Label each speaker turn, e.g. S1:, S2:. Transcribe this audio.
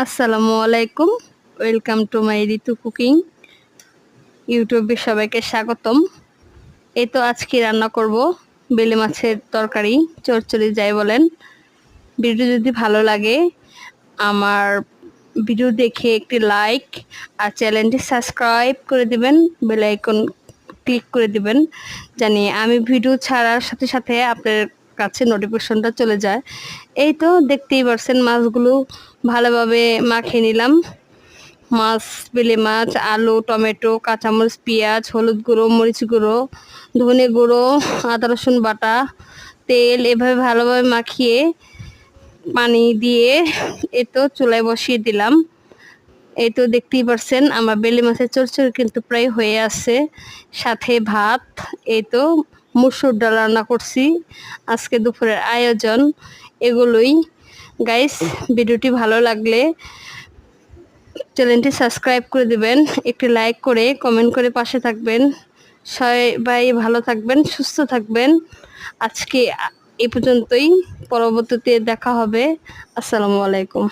S1: আসসালামু আলাইকুম। Welcome to my Ritu cooking ইউটিউবে সবাইকে স্বাগতম। এই তো আজকে রান্না করব বেলে মাছের তরকারি, চচ্চড়ি যাই বলেন। ভিডিও যদি ভালো লাগে আমার ভিডিও দেখে একটি লাইক আর চ্যানেলটি সাবস্ক্রাইব করে দিবেন, বেল আইকন ক্লিক করে দিবেন, জানি আমি ভিডিও ছাড়ার সাথে সাথে আপনার কাছে নোটিফিকেশনটা চলে যায়। এই তো দেখতেই পারছেন মাছগুলো ভালোভাবে মাখিয়ে নিলাম। মাছ, বেলে মাছ, আলু, টমেটো, কাঁচামরিচ, পেঁয়াজ, হলুদ গুঁড়ো, মরিচ গুঁড়ো, ধনে গুঁড়ো, আদা রসুন বাটা, তেল এভাবে ভালোভাবে মাখিয়ে পানি দিয়ে এই তো চুলায় বসিয়ে দিলাম। এই তো দেখতেই পারছেন আমার বেলে মাছের চচ্চড়ি কিন্তু প্রায় হয়ে আছে, সাথে ভাত। এই তো মসুর ডাল রান্না করছি, আজকে দুপুরের আয়োজন এগুলোই। গাইস, ভিডিওটি ভালো লাগলে চ্যানেলটি সাবস্ক্রাইব করে দিবেন, একটি লাইক করে কমেন্ট করে পাশে থাকবেন। সবাই ভালো থাকবেন, সুস্থ থাকবেন। আজকে এ পর্যন্তই, পরবর্তীতে দেখা হবে। আসসালামু আলাইকুম।